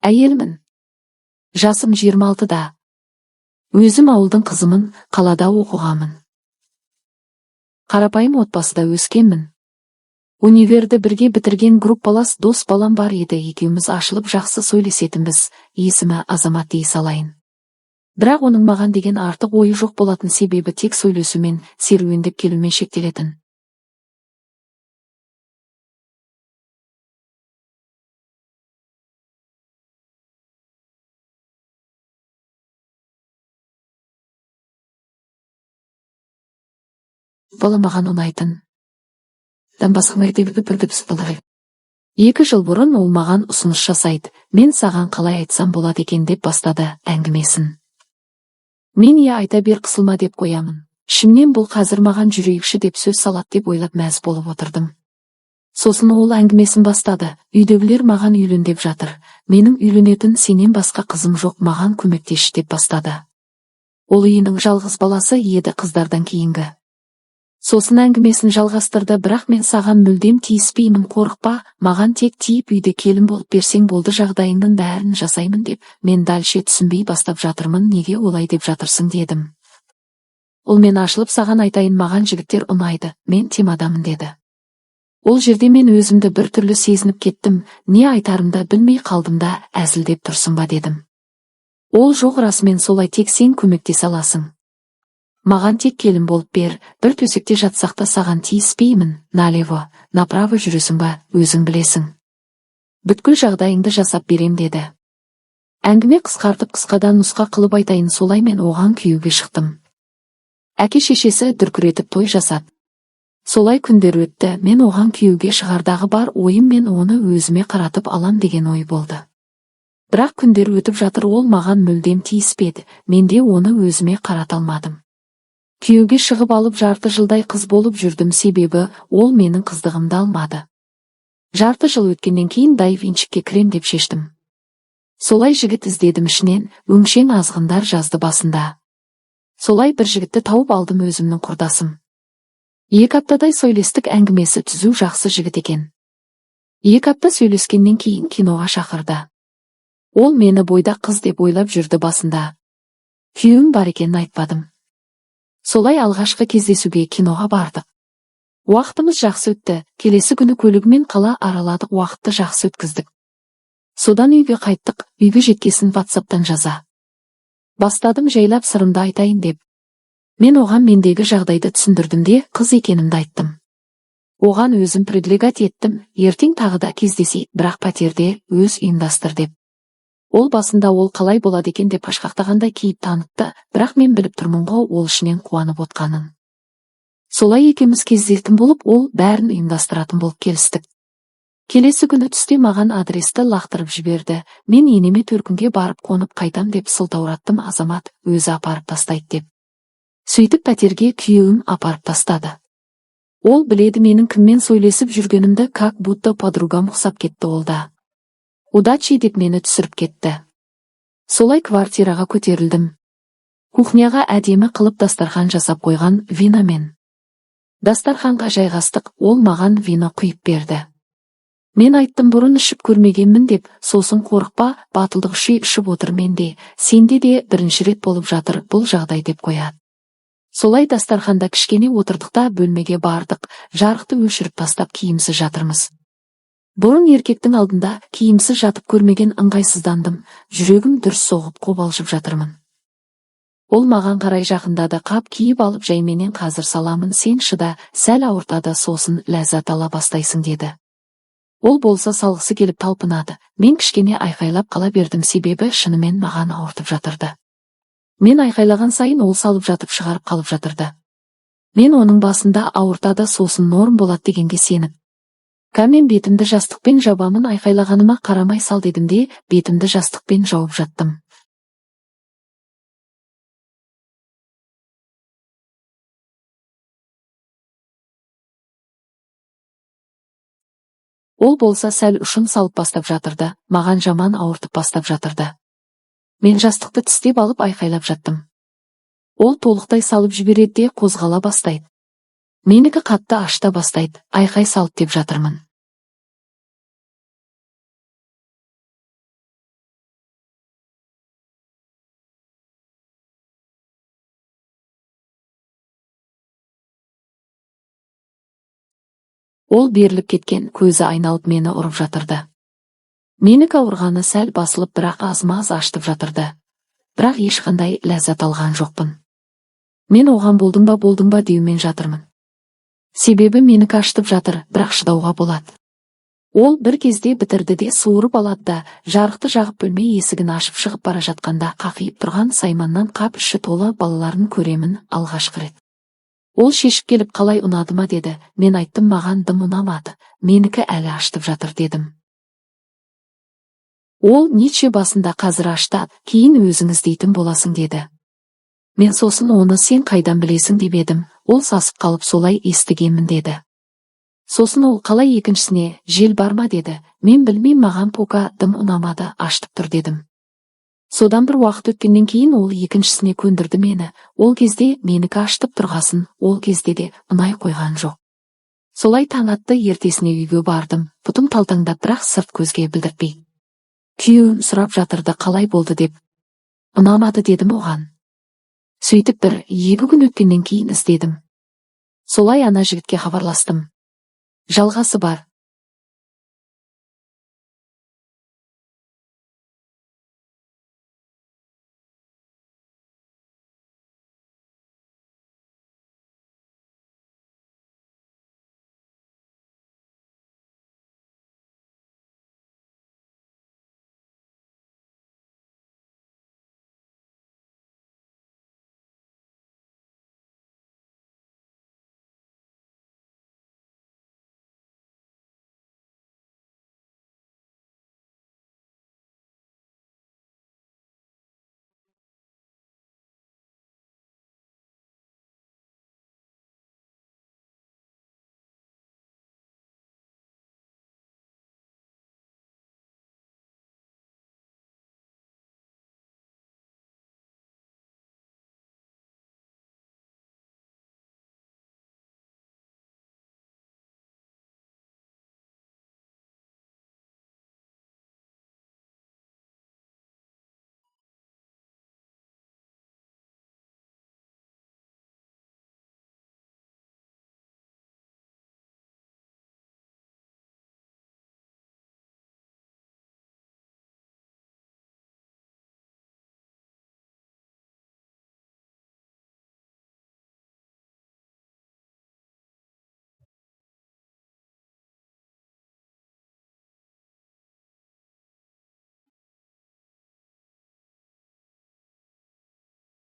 Әйелмін. Жасым 26-да. Өзім ауылдың қызымын, қалада оқығамын. Қарапайым отбасыда өскенмін. Универді бірге бітірген группалас дос балам бар еді, екеуміз ашылып жақсы сөйлесетінбіз, есімі Азамат дей салайын. Бірақ оның маған деген артық ойы жоқ болатын, себебі тек сөйлесумен, серуендеп келумен шектелетін. Бала маған ұнайтын. 2 жыл бұрын ол маған ұсыныс жасайды, мен саған қалай айтсам болады екен деп бастады әңгімесін. Мен айта бер, қысылма деп қоямын. Ішімнен бұл қазір маған жүрейікші деп сөз салат деп ойлап мәз болып отырдым. Сосын ол әңгімесін бастады. Үйдегілер маған үйлен деп жатыр. Менің үйленетін сенен басқа қызым жоқ, маған көмектесші деп бастады. Ол үйінің жалғыз баласы еді, қыздардан кейінгі. Сосын әңгімесін жалғастырды. Бірақ мен саған мүлдем тиіспеймін, қорықпа, маған тек тиіп үйде келін болып берсең болды, жағдайыңның бәрін жасаймын деп. Мен дальше түсінбей бастап жатырмын, неге олай деп жатырсың дедім. Ол мен ашылып саған айтайын, маған жігіттер ұнайды, мен темадамын деді. Ол жерде мен өзімді бір түрлі сезініп кеттім, не айтарымды білмей қалдым да, әзілдеп тұрсың ба дедім. Ол жоқ, расымен солай, тек сен көмектесе аласың. Маған тек келін болып бер, бір төсекте жатсақ та саған тиіспеймін, налево, направо жүресің ба, өзің білесің. Бүткіл жағдайыңды жасап берем деді. Әңгіме қысқартып қысқадан нұсқа қылып айтайын, солай мен оған күйеуге шықтым. Әке-шешесі дүркіретіп той жасады. Солай күндер өтті, мен оған күйеуге шығардағы бар ойым мен оны өзіме қаратып алам деген ой болды. Бірақ күндер өтіп жатыр, ол маған мүлдем тиіспеді, мен де оны өзіме қарата алмадым. Күйеуге шығып алып жарты жылдай қыз болып жүрдім, себебі ол менің қыздығымды алмады. Жарты жыл өткеннен кейін дайвинчикке кірем деп шештім. Солай жігіт іздедім ішінен, өңшең азғындар жазды басында. Солай бір жігітті тауып алдым, өзімнің құрдасым. 2 аптадай сөйлестік, әңгімесі түзу, жақсы жігіт екен. 2 апта сөйлескеннен кейін киноға шақырды. Ол мені бойдақ қыз деп ойлап жүрді басында. Күйеуім бар екенін айтпадым. Солай алғашқы кездесуге киноға бардық. Уақытымыз жақсы өтті, келесі күні көлігімен қала араладық, уақытты жақсы өткіздік. Содан үйге қайттық, үйге жеткесін WhatsApp'тан жаза бастадым, жайлап сырымды айтайын деп. Мен оған мендегі жағдайды түсіндірдім де, қыз екенімді айттым. Оған өзім предлигат еттім, ертең тағы да кездесейік, бірақ пәтерде өз ұйымдастыр деп. Ол басында ол қалай болады екен деп қашқақтағандай кейіп танытты, бірақ мен біліп тұрмын ғой ол ішінен қуанып отқанын. Солай екеуміз кездесетін болып, ол бәрін ұйымдастыратын болып келістік. Келесі күні түсте маған адресті лақтырып жіберді. Мен енеме төркінге барып қонып қайтам деп сылтаураттым, Азамат өзі апарып тастайды деп. Сөйтіп пәтерге күйеуім апарып тастады. Ол біледі менің кіммен сөйлесіп жүргенімді, как будто подругам ұқсап кетті ол да. Удачи деп мені түсіріп кетті. Солай квартираға көтерілдім. Кухняға әдемі қылып дастархан жасап қойған, виномен. Дастарханға жайғастық, ол маған вино құйып берді. Мен айттым, бұрын ішіп көрмегенмін деп, сосын қорықпа, батылдық үшін ішіп отыр менде, сенде де бірінші рет болып жатыр бұл жағдай деп қояды. Солай дастарханда кішкене отырдықта бөлмеге бардық, жарықты өшіріп тастап киімсіз жатырмыз. Бұрын еркектің алдында киімсіз жатып көрмеген, ыңғайсыздандым, жүрегім дүрс соғып қобалжып жатырмын. Ол маған қарай жақындады, қап киіп алып жайменен қазір саламын, сен шыда, сәл ауыртады, сосын ләззат ала бастайсың деді. Ол болса салғысы келіп талпынады. Мен кішкене айқайлап қала бердім, себебі шынымен маған ауыртып жатырды. Мен айқайлаған сайын ол салып жатып шығарып қалып жатырды. Мен оның басында ауыртады, сосын норм болады дегенге сеніп. Мен бетімді жастықпен жабамын, айқайлағаныма қарамай сал дедім де, бетімді жастықпен жауып жаттым. Ол болса сәл ұшын салып бастап жатырды, маған жаман ауыртып бастап жатырды. Мен жастықты тістеп алып айқайлап жаттым. Ол толықтай салып жібереді де қозғала бастайды. Менікі қатты ашта бастайды, айқай салып деп жатырмын. Ол беріліп кеткен, көзі айналып мені ұрып жатырды. Менікі ауырғаны сәл басылып, бірақ аз-маз ашытып жатырды. Бірақ ешқандай ләззат алған жоқпын. Мен оған болдың ба деумен жатырмын. Себебі менікі ашытып жатыр, бірақ шыдауға болады. Ол бір кезде бітірді де суырып алады да, жарықты жағып бөлме есігін ашып шығып бара жатқанда қақиып тұрған Сайманнан қап іші толы балаларын көремін алғашқы рет. Ол шешіп келіп қалай ұнады ма деді. Мен айттым, маған дым ұнамады, менікі әлі ашытып жатыр дедім. Ол неше басында қазір ашты, кейін өзің іздейтін боласың деді. Мен сосын оны сен қайдан білесің деп едім. Ол сасып қалып солай естігенмін деді. Сосын ол қалай екіншісіне жел бар ма деді. Мен білмейм, маған пока дым ұнамады, ашытып тұр дедім. Содан бір уақыт өткеннен кейін ол екіншісіне көндірді мені. Ол кезде менікі ашытып тұрғасын, ол кезде де ұнай қойған жоқ. Солай таң атты, ертесіне үйге бардым. Бұтым талтаңдап, бірақ сырт көзге білдіртпей. Күйеуім сұрап жатырды, қалай болды деп. Ұнамады дедім оған. Сөйтіп бір-екі күн өткеннен кейін іздедім. Солай ана жігітке хабарластым. Жалғасы бар.